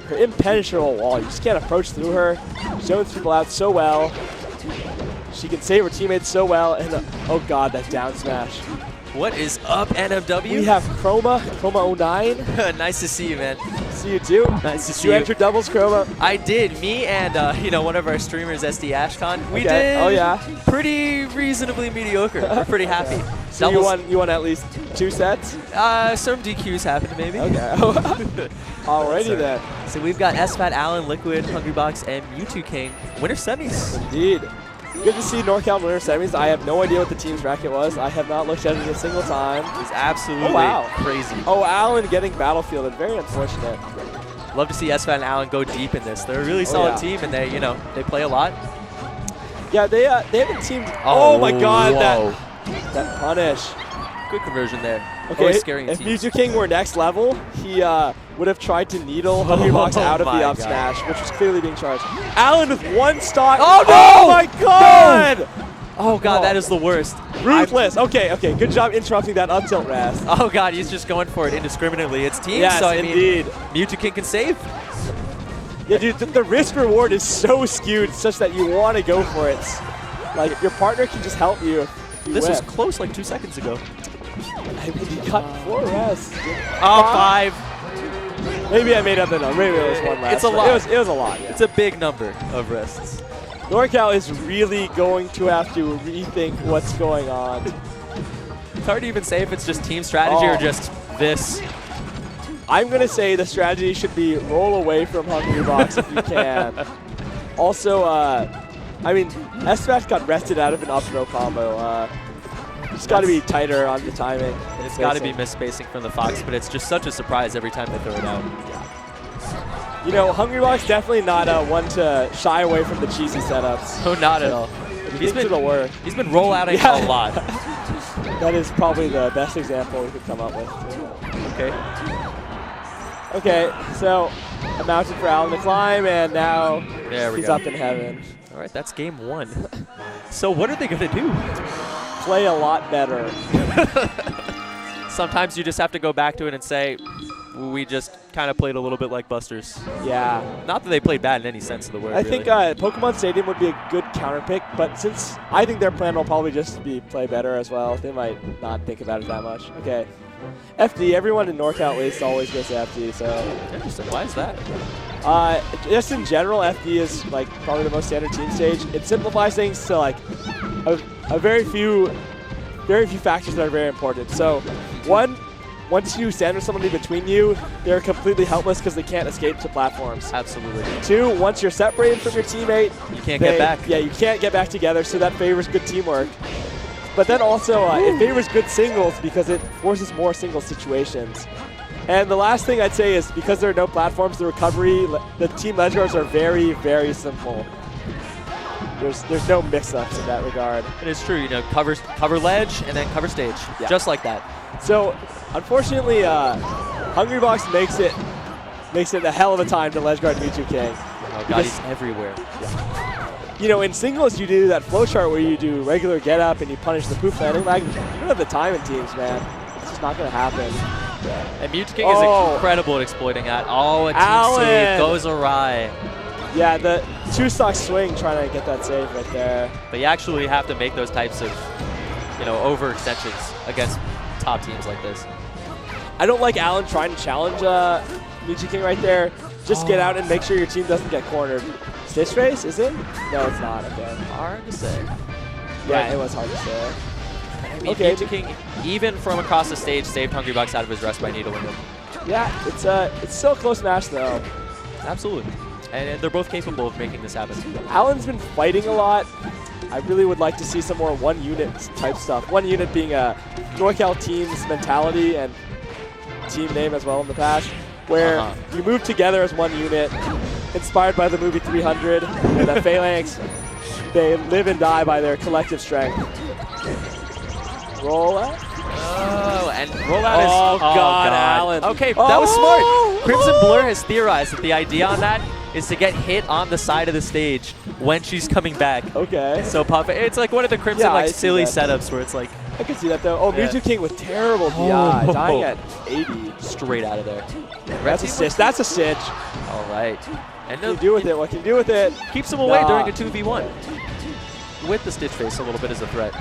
her impenetrable wall. You just can't approach through her. She zones people out so well. She can save her teammates so well. And oh god, that down smash. What is up, NMW? We have Chroma09. Nice to see you, man. See you too. Nice to see you. You entered doubles, Chroma? I did. Me and one of our streamers, SD Ashcon. We Okay. did. Oh yeah. Pretty reasonably mediocre. We're pretty happy. So you won at least 2 sets? Some DQs happened maybe. Okay. Alrighty then. So we've got SFAT, Allen, Liquid, HungryBox, and Mew2King winner semis. Indeed. Good to see NorCal winner semis. I have no idea what the team's bracket was. I have not looked at it a single time. It's absolutely crazy. Oh, Allen getting Battlefielded. Very unfortunate. Love to see SFAT and Allen go deep in this. They're a really solid team, and they play a lot. Yeah, they haven't teamed. Oh my God, that punish. Good conversion there. Okay, if Mew2King were next level, he would have tried to needle HungryBox out of the up smash, which was clearly being charged. Allen with 1 stock. Oh no! Oh my God! No! Oh God, that is the worst. Ruthless. Okay, good job interrupting that up tilt rest. Oh God, he's just going for it indiscriminately. It's team, yes, so I indeed. mean, Mew2King can save. Yeah, dude, the risk reward is so skewed such that you want to go for it. Like, your partner can just help you if you This win. was close like 2 seconds ago. I mean, he got 4 rests. Oh, 5. Maybe I made up the number. Maybe it was 1 rest. It's a lot. It was a lot, yeah. It's a big number of rests. NorCal is really going to have to rethink what's going on. It's hard to even say if it's just team strategy or just this. I'm going to say the strategy should be roll away from HungryBox if you can. Also, I mean, SFAT got rested out of an up throw combo. Just got to be tighter on the timing. It's got to be misspacing from the Fox, but it's just such a surprise every time they throw it out. You know, HungryBox definitely not one to shy away from the cheesy setups. No, not at all. He's been roll outing a lot. That is probably the best example we could come up with. Okay. Okay, so a mountain for Allen to climb, and now he's up in heaven. All right, that's game 1. So what are they going to do? Play a lot better. Sometimes you just have to go back to it and say, we just kind of played a little bit like Busters. Yeah. Not that they played bad in any sense of the word. I think Pokemon Stadium would be a good counter pick, but since I think their plan will probably just be play better as well, they might not think about it that much. Okay. FD, everyone in NorCal at least always goes to FD, so. Interesting. Why is that? Just in general, FD is like probably the most standard team stage. It simplifies things to like a very few factors that are very important. So, one, once you stand with somebody between you, they're completely helpless because they can't escape to platforms. Absolutely. 2, once you're separated from your teammate, you can't get back. Yeah, you can't get back together, so that favors good teamwork. But then also, it favors good singles because it forces more single situations. And the last thing I'd say is because there are no platforms, the recovery, the team ledge guards are very, very simple. There's no mix-ups in that regard. It is true, you know, cover ledge and then cover stage, just like that. So, unfortunately, HungryBox makes it a hell of a time to ledge guard Mew2King. Oh God, he's everywhere. Yeah. You know, in singles, you do that flowchart where you do regular get up and you punish the poof landing. Like, you don't have the time in teams, man. It's just not going to happen. And Mew2King is incredible at exploiting that. Oh, a team save goes awry. Yeah, the 2-stock swing trying to get that save right there. But you actually have to make those types of, overextensions against top teams like this. I don't like Allen trying to challenge Mew2King right there. Just get out and make sure your team doesn't get cornered. Stitch face, is it? No, it's not. Okay. Hard to say. Yeah, it was hard to say. I mean, Mew2King, even from across the stage, saved HungryBox out of his rest by needling him. Yeah, it's still a close match, though. Absolutely. And they're both capable of making this happen. Allen's been fighting a lot. I really would like to see some more one-unit type stuff. One unit being a NorCal team's mentality and team name as well in the past, where you move together as one unit, inspired by the movie 300, and the Phalanx, they live and die by their collective strength. Roll out. Oh, and roll out is... Oh, God, Allen. Okay, that was smart. Crimson Blur has theorized that the idea on that is to get hit on the side of the stage when she's coming back. Okay. So pop it. It's like one of the Crimson silly setups where it's like... I can see that, though. Oh, Mew2King with terrible DI, dying at 80. Straight out of there. That's a stitch. That's a stitch. All right. And what can you do with it? What can you do with it? Keeps him away during a 2v1. With the Stitch Face a little bit as a threat.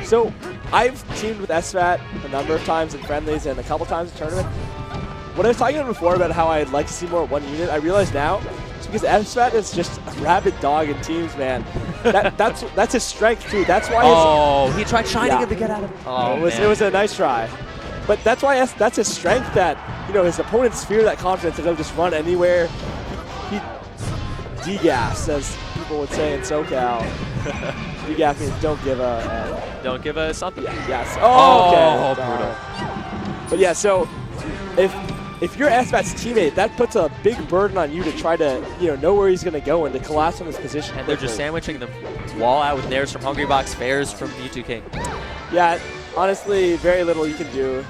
So I've teamed with SFAT a number of times in friendlies and a couple times in tournament. When I was talking before about how I'd like to see more one unit, I realize now it's because SFAT is just a rabid dog in teams, man. That's his strength too. That's why. He tried shining him to get out of. It was a nice try, but that's why that's his strength. That his opponents fear that confidence that they'll just run anywhere. He degaffs, as people would say in SoCal. Degaff means don't give a. Don't give a something. Yes. Oh, okay. Brutal. But yeah, so if you're SFAT's teammate, that puts a big burden on you to try to know where he's going to go and to collapse on his position. And they're just sandwiching the wall out with nairs from HungryBox, fairs from Mew2King. Yeah, honestly, very little you can do.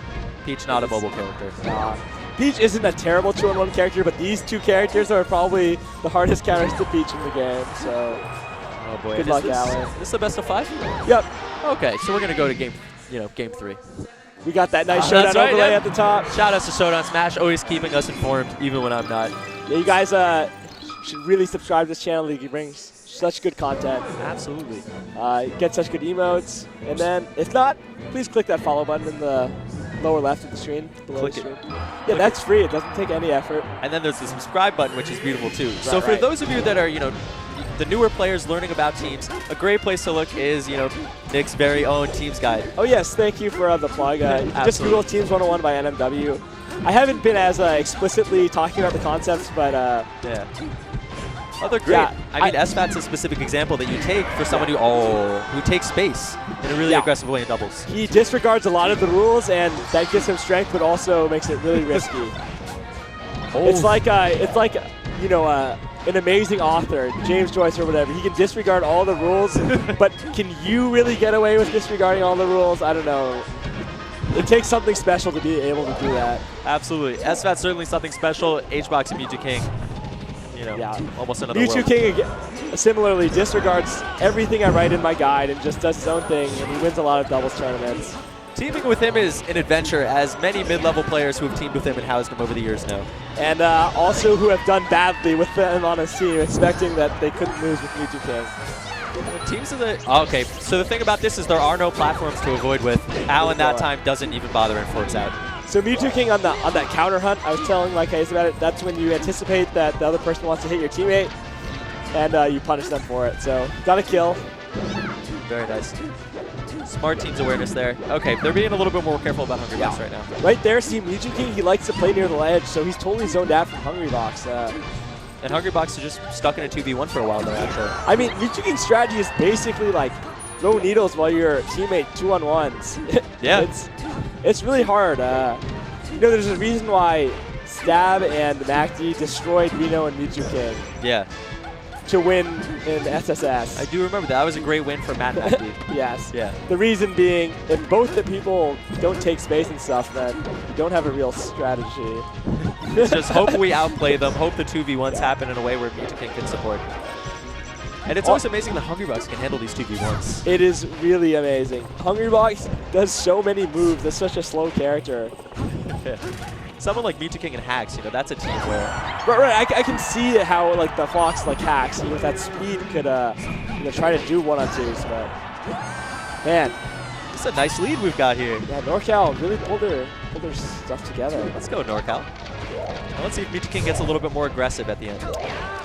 Peach not a mobile character. Peach isn't a terrible 2-on-1 character, but these two characters are probably the hardest counters to Peach in the game. So, oh boy, good luck, Alan. This is the best of 5? Yep. Okay, so we're gonna go to game 3. We got that nice showdown overlay at the top. Shout outs to Showdown Smash, always keeping us informed, even when I'm not. Yeah, you guys should really subscribe to this channel. He brings such good content. Absolutely. Get such good emotes. And then, if not, please click that follow button in the lower left of the screen. Click it. Yeah, that's free. It doesn't take any effort. And then there's the subscribe button, which is beautiful too. So for those of you that are, the newer players learning about teams, a great place to look is, Nick's very own Teams Guide. Oh yes, thank you for the plug. You can just Google Teams 101 by NMW. I haven't been as explicitly talking about the concepts, but yeah. Oh, they're great. Yeah, I mean, SFAT's a specific example that you take for someone who takes space in a really aggressive way in doubles. He disregards a lot of the rules, and that gives him strength, but also makes it really risky. It's like an amazing author, James Joyce or whatever. He can disregard all the rules, but can you really get away with disregarding all the rules? I don't know. It takes something special to be able to do that. Absolutely. SFAT's certainly something special. HBox and Mew2King. Almost another world. Mew2King similarly disregards everything I write in my guide and just does his own thing, and he wins a lot of doubles tournaments. Teaming with him is an adventure, as many mid-level players who have teamed with him and housed him over the years know. And also who have done badly with him on his team, expecting that they couldn't lose with Mew2King. Teams of the okay, so the thing about this is there are no platforms to avoid with. Alan that time doesn't even bother and forks out. So Mew2King on that counter hunt, I was telling my case about it, that's when you anticipate that the other person wants to hit your teammate, and you punish them for it. So, got a kill. Very nice. Smart team's awareness there. Okay, they're being a little bit more careful about HungryBox right now. Right there, see Mew2King, he likes to play near the ledge, so he's totally zoned out from HungryBox. And HungryBox is just stuck in a 2v1 for a while there, actually. I mean, Mew2King's strategy is basically like throw needles while your teammate 2-on-1s. Yeah. It's really hard. There's a reason why Stab and MacD destroyed Reno and Mew2King. Yeah. To win in SSS. I do remember that. That was a great win for Matt MacD. Yes. Yeah. The reason being, if both the people don't take space and stuff, then you don't have a real strategy. Just hope we outplay them. Hope the 2v1s happen in a way where Mew2King can support. And it's always amazing that HungryBox can handle these 2v1s. It is really amazing. HungryBox does so many moves. That's such a slow character. Someone like Mew2King and Hacks, that's a team where... Right. I can see how the Fox Hacks, with that speed, could try to do 1-on-2s, but man, it's a nice lead we've got here. Yeah, NorCal really pulled their stuff together. Let's go, NorCal. Now let's see if Mew2King gets a little bit more aggressive at the end.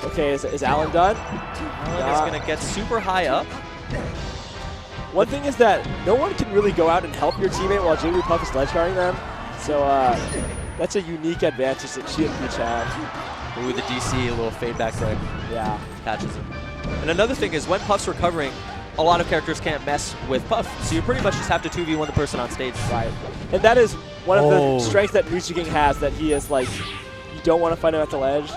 Okay, is Alan done? Alan is going to get super high up. One thing is that no one can really go out and help your teammate while Jigglypuff is ledge guarding them. So that's a unique advantage that she and Peach have. Ooh, the DC, a little fade back there. Yeah. Catches him. And another thing is when Puff's recovering, a lot of characters can't mess with Puff, so you pretty much just have to 2v1 the person on stage. Right. And that is one of the strengths that Mew2King has, that he is you don't want to fight him at the ledge.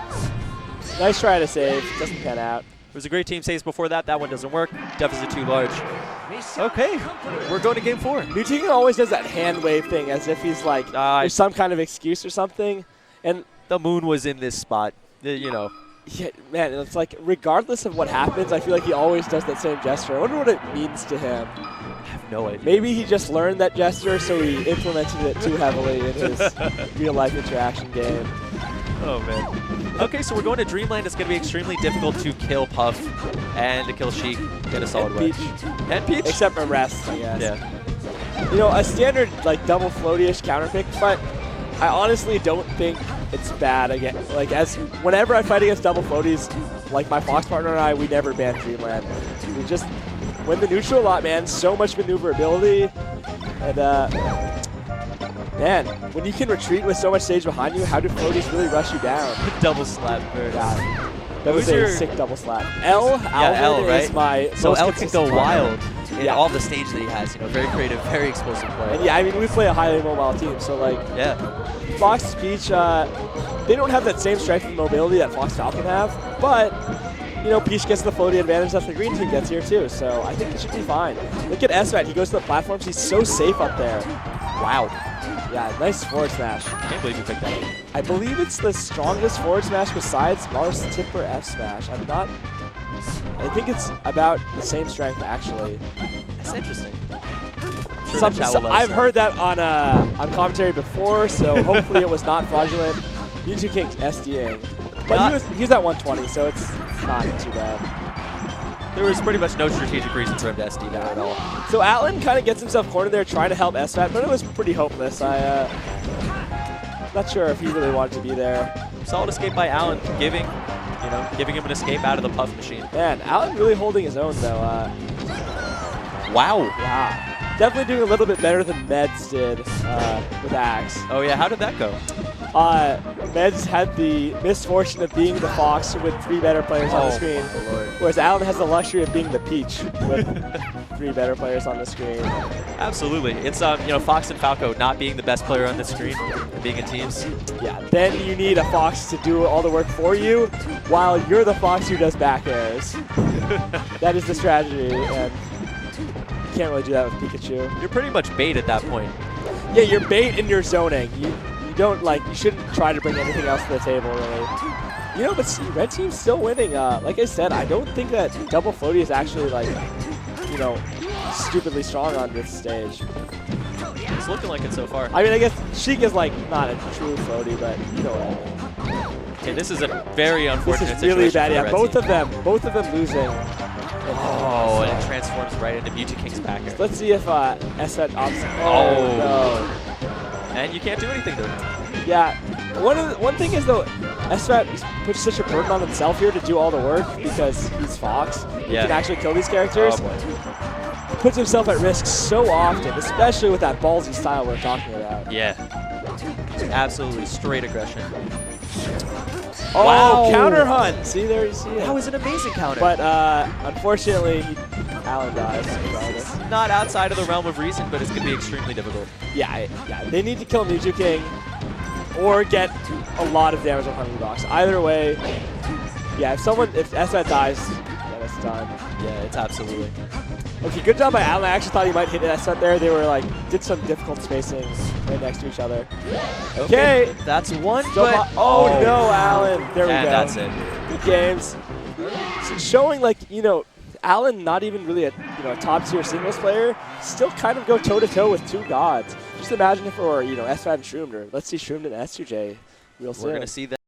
Nice try to save, doesn't pan out. It was a great team saves before that. That one doesn't work. Deficit too large. Okay, we're going to game 4. Mew2King always does that hand wave thing as if he's there's some kind of excuse or something. And the moon was in this spot, Yeah, man, it's regardless of what happens, I feel like he always does that same gesture. I wonder what it means to him. I have no idea. Maybe he just learned that gesture, so he implemented it too heavily in his real-life interaction game. Oh, man. Okay, so we're going to Dreamland. It's going to be extremely difficult to kill Puff and to kill Sheik. Get a solid wedge. And Peach. Except for rest, I guess. Yeah. You know, a standard like double floaty-ish counter pick, but I honestly don't think it's bad again. Like whenever I fight against double floaties, like my Fox partner and I, we never ban Dreamland. We just win the neutral a lot, man. So much maneuverability, and man, when you can retreat with so much stage behind you, how do floaties really rush you down? Double slap burst. Yeah. That was a sick double slap. L right? is my so L can go wild in yeah. all the stage that he has. You know, very creative, very explosive player. And yeah, I mean, we play a highly mobile team, so like, yeah, Fox Peach, they don't have that same strength and mobility that Fox Falcon have, but you know, Peach gets the floaty advantage that the green team gets here too, so I think it should be fine. Look at SFAT, he goes to the platforms, he's so safe up there. Wow. Yeah, nice forward smash. I can't believe you picked that up. I believe it's the strongest forward smash besides Mars Tipper F smash. I'm not. I think it's about the same strength actually. That's interesting. I've heard that on commentary before, so hopefully it was not fraudulent. Mew2King SDing, but he was at 120, so it's not too bad. There was pretty much no strategic reason for him to SD that at all. So Atlan kind of gets himself cornered there trying to help SFAT, but it was pretty hopeless. Not sure if he really wanted to be there. Solid escape by Allen, giving him an escape out of the Puff machine. Man, Allen really holding his own though. Wow. Yeah. Definitely doing a little bit better than Meds did with Axe. Oh yeah, how did that go? Meds had the misfortune of being the Fox with 3 better players on the screen, whereas Allen has the luxury of being the Peach with 3 better players on the screen. Absolutely. It's Fox and Falco not being the best player on the screen and being in teams. Yeah, then you need a Fox to do all the work for you while you're the Fox who does back airs. That is the strategy, and you can't really do that with Pikachu. You're pretty much bait at that point. Yeah, you're bait and you're zoning. You shouldn't try to bring anything else to the table, really. You know, but red team's still winning. Like I said, I don't think that double floaty is actually like, stupidly strong on this stage. It's looking like it so far. I mean, I guess Sheik is like not a true floaty, but you know what I mean. Okay, this is a very unfortunate situation. This is really bad. Yeah, both of them losing. Oh, and it transforms right into Mew2King's backer. Let's see if SFAT opts. Oh no. And you can't do anything to him. Yeah. One thing is though, SFAT puts such a burden on himself here to do all the work because he's Fox. He can actually kill these characters. Oh, boy. He puts himself at risk so often, especially with that ballsy style we're talking about. Yeah. Absolutely straight aggression. Oh, wow. Counter hunt. See, there you see it. That was an amazing counter. But unfortunately, Allen dies. It's not outside of the realm of reason, but it's going to be extremely difficult. Yeah. They need to kill Mew2King or get a lot of damage on HungryBox. Either way, yeah, if SFAT dies, then it's done. Yeah, it's absolutely. Okay, good job by Allen. I actually thought he might hit SFAT there. They were did some difficult spacing right next to each other. Okay. That's one, but oh no, Allen. There we go. And that's it. Good games. So showing Allen not even really a top tier singles player, still kind of go toe to toe with 2 gods. Just imagine if it were SFAT and Shroomed, or let's see Shroomed and S2J real soon. We're gonna see that.